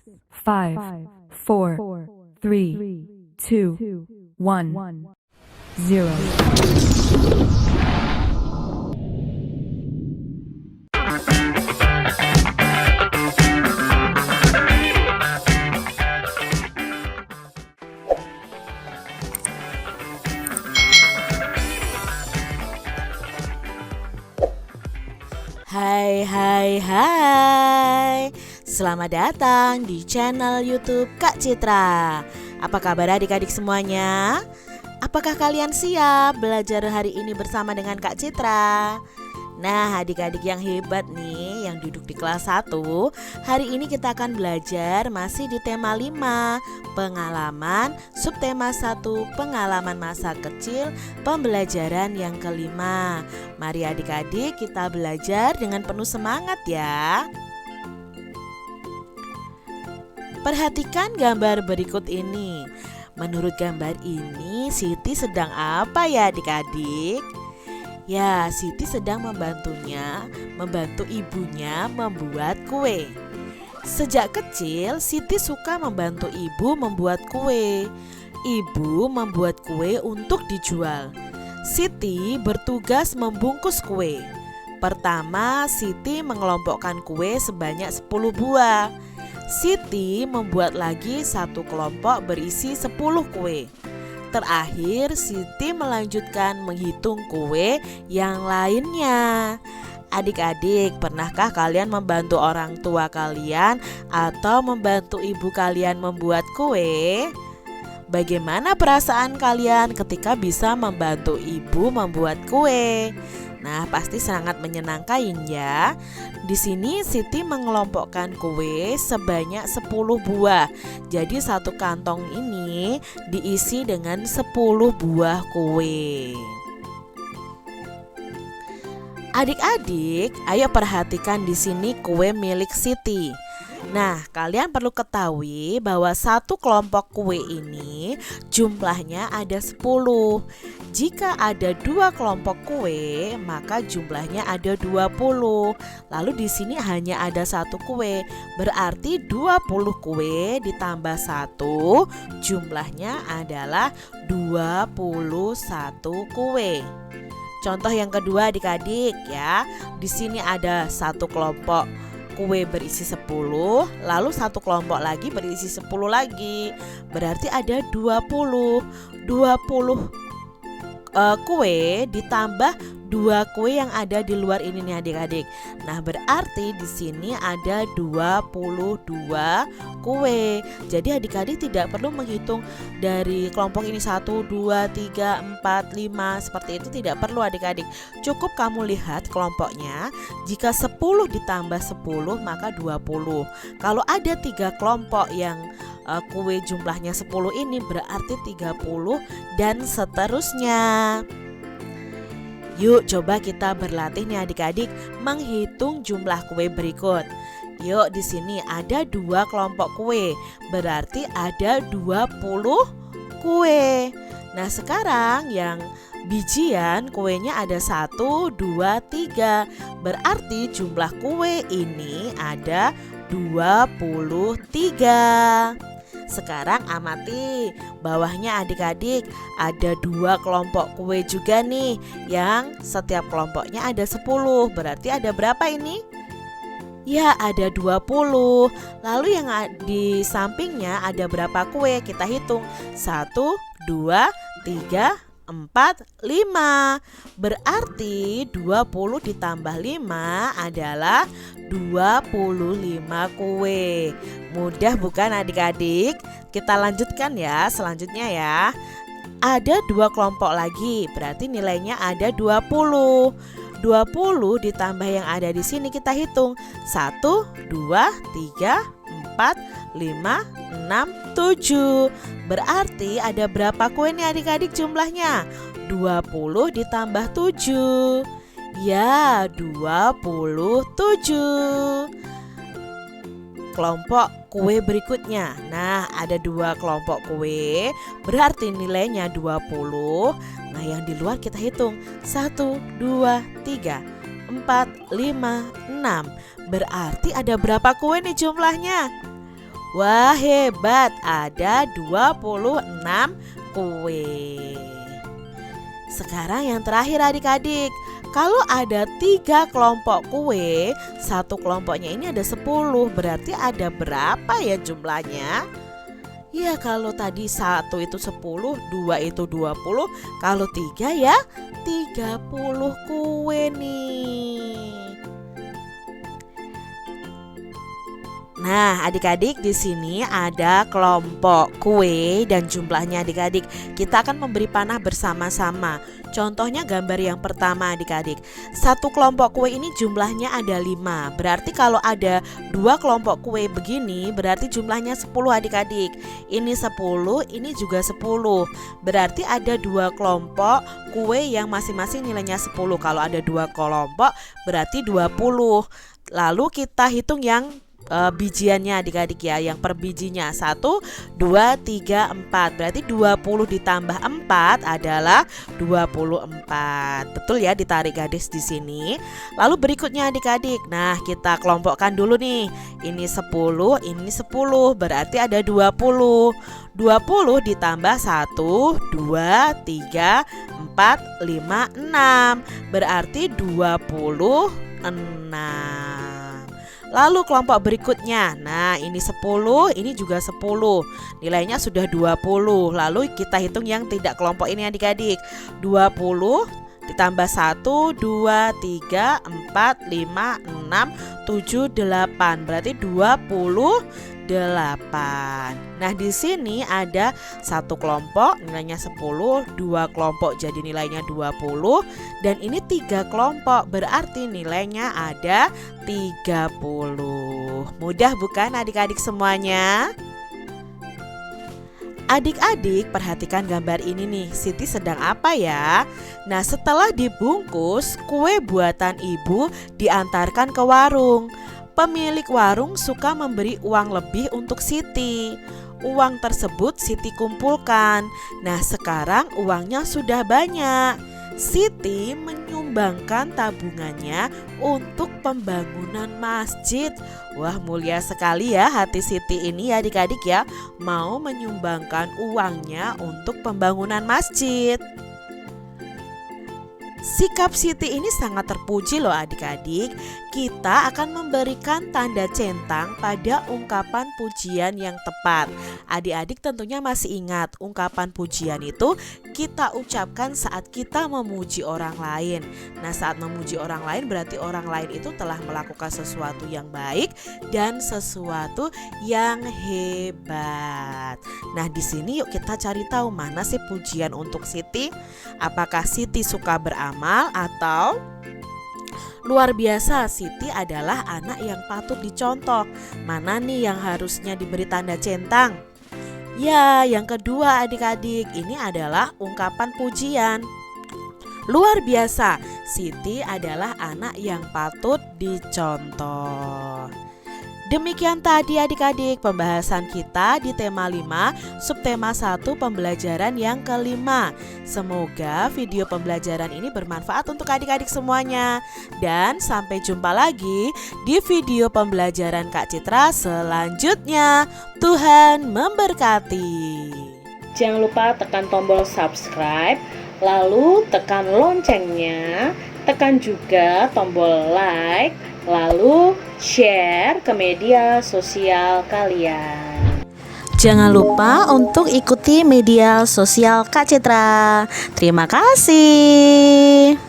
5, 4, 3, 2, 1, 0. Hai. Selamat datang di channel YouTube Kak Citra. Apa kabar adik-adik semuanya? Apakah kalian siap belajar hari ini bersama dengan Kak Citra? Nah, adik-adik yang hebat nih, yang duduk di kelas 1, hari ini kita akan belajar masih di tema 5, pengalaman, subtema 1, pengalaman masa kecil, pembelajaran yang kelima. Mari adik-adik kita belajar dengan penuh semangat ya. Perhatikan gambar berikut ini. Menurut gambar ini, Siti sedang apa ya adik-adik? Ya, Siti sedang membantu ibunya membuat kue. Sejak kecil, Siti suka membantu ibu membuat kue. Ibu membuat kue untuk dijual. Siti bertugas membungkus kue. Pertama, Siti mengelompokkan kue sebanyak 10 buah. Siti membuat lagi satu kelompok berisi 10 kue. Terakhir, Siti melanjutkan menghitung kue yang lainnya. Adik-adik, pernahkah kalian membantu orang tua kalian atau membantu ibu kalian membuat kue? Bagaimana perasaan kalian ketika bisa membantu ibu membuat kue? Nah, pasti sangat menyenangkan ya. Di sini Siti mengelompokkan kue sebanyak 10 buah. Jadi satu kantong ini diisi dengan 10 buah kue. Adik-adik, ayo perhatikan di sini kue milik Siti. Nah, kalian perlu ketahui bahwa satu kelompok kue ini jumlahnya ada 10. Jika ada 2 kelompok kue, maka jumlahnya ada 20. Lalu di sini hanya ada satu kue, berarti 20 kue ditambah 1, jumlahnya adalah 21 kue. Contoh yang kedua adik-adik ya. Di sini ada satu kelompok kue berisi 10, lalu satu kelompok lagi berisi 10 lagi. Berarti ada 20 kue ditambah 2 kue yang ada di luar ini nih adik-adik. Nah, berarti di sini ada 22 kue. Jadi adik-adik tidak perlu menghitung dari kelompok ini 1, 2, 3, 4, 5 seperti itu, tidak perlu adik-adik. Cukup kamu lihat kelompoknya. Jika 10 ditambah 10 maka 20. Kalau ada 3 kelompok yang kue jumlahnya 10 ini berarti 30 dan seterusnya. Yuk coba kita berlatih nih adik-adik menghitung jumlah kue berikut. Yuk, di sini ada 2 kelompok kue, berarti ada 20 kue. Nah, sekarang yang bijian kuenya ada 1, 2, 3. Berarti jumlah kue ini ada 23. Sekarang amati bawahnya adik-adik, ada 2 kelompok kue juga nih, yang setiap kelompoknya ada 10. Berarti ada berapa ini? Ya, ada 20. Lalu yang di sampingnya ada berapa kue? Kita hitung. 1, 2, 3, 4, 5. Berarti 20 ditambah 5 adalah 25 kue. Mudah bukan adik-adik? Kita lanjutkan ya, selanjutnya ya. Ada 2 kelompok lagi, berarti nilainya ada 20. 20 ditambah yang ada di sini kita hitung. 1, 2, 3, 4, 5, 6, 7. Berarti ada berapa kue nih adik-adik jumlahnya? 20 ditambah 7. Ya, 27. Kelompok kue berikutnya. Nah, ada 2 kelompok kue, berarti nilainya 20. Nah, yang di luar kita hitung. 1, 2, 3, 4, 5, 6. Berarti ada berapa kue nih jumlahnya? Wah, hebat, ada 26 kue. Sekarang yang terakhir adik-adik. Kalau ada 3 kelompok kue, satu kelompoknya ini ada 10, berarti ada berapa ya jumlahnya? Ya kalau tadi 1 itu 10, 2 itu 20, kalau 3 ya 30 kue nih. Nah, adik-adik di sini ada kelompok kue dan jumlahnya adik-adik. Kita akan memberi panah bersama-sama. Contohnya gambar yang pertama adik-adik. Satu kelompok kue ini jumlahnya ada 5. Berarti kalau ada 2 kelompok kue begini berarti jumlahnya 10 adik-adik. Ini 10, ini juga 10. Berarti ada 2 kelompok kue yang masing-masing nilainya 10. Kalau ada 2 kelompok berarti 20. Lalu kita hitung yang bijiannya adik-adik ya, yang per bijinya 1, 2, 3, 4. Berarti 20 ditambah 4 adalah 24. Betul ya, ditarik garis di sini. Lalu berikutnya adik-adik. Nah, kita kelompokkan dulu nih. Ini 10, ini 10. Berarti ada 20. 20 ditambah 1, 2, 3, 4, 5, 6. Berarti 26. Lalu kelompok berikutnya. Nah, ini 10, ini juga 10. Nilainya sudah 20. Lalu kita hitung yang tidak kelompok ini adik-adik. 20 ditambah 1, 2, 3, 4, 5, 6, 7, 8. Berarti 28. Nah, di sini ada satu kelompok nilainya 10, 2 kelompok jadi nilainya 20, dan ini 3 kelompok berarti nilainya ada 30. Mudah bukan adik-adik semuanya? Adik-adik perhatikan gambar ini nih, Siti sedang apa ya? Nah, setelah dibungkus, kue buatan ibu diantarkan ke warung. Pemilik warung suka memberi uang lebih untuk Siti. Uang tersebut Siti kumpulkan. Nah, sekarang uangnya sudah banyak. Siti menyumbangkan tabungannya untuk pembangunan masjid. Wah, mulia sekali ya hati Siti ini ya adik-adik ya, mau menyumbangkan uangnya untuk pembangunan masjid. Sikap Siti ini sangat terpuji loh adik-adik. Kita akan memberikan tanda centang pada ungkapan pujian yang tepat. Adik-adik tentunya masih ingat ungkapan pujian itu kita ucapkan saat kita memuji orang lain. Nah, saat memuji orang lain berarti orang lain itu telah melakukan sesuatu yang baik dan sesuatu yang hebat. Nah, di sini yuk kita cari tahu mana sih pujian untuk Siti. Apakah Siti suka beramal atau luar biasa Siti adalah anak yang patut dicontoh? Mana nih yang harusnya diberi tanda centang? Ya, yang kedua adik-adik, ini adalah ungkapan pujian. Luar biasa, Siti adalah anak yang patut dicontoh. Demikian tadi adik-adik pembahasan kita di tema 5, subtema 1 pembelajaran yang kelima. Semoga video pembelajaran ini bermanfaat untuk adik-adik semuanya. Dan sampai jumpa lagi di video pembelajaran Kak Citra selanjutnya. Tuhan memberkati. Jangan lupa tekan tombol subscribe, lalu tekan loncengnya, tekan juga tombol like, lalu share ke media sosial kalian. Jangan lupa untuk ikuti media sosial Kak Citra. Terima kasih.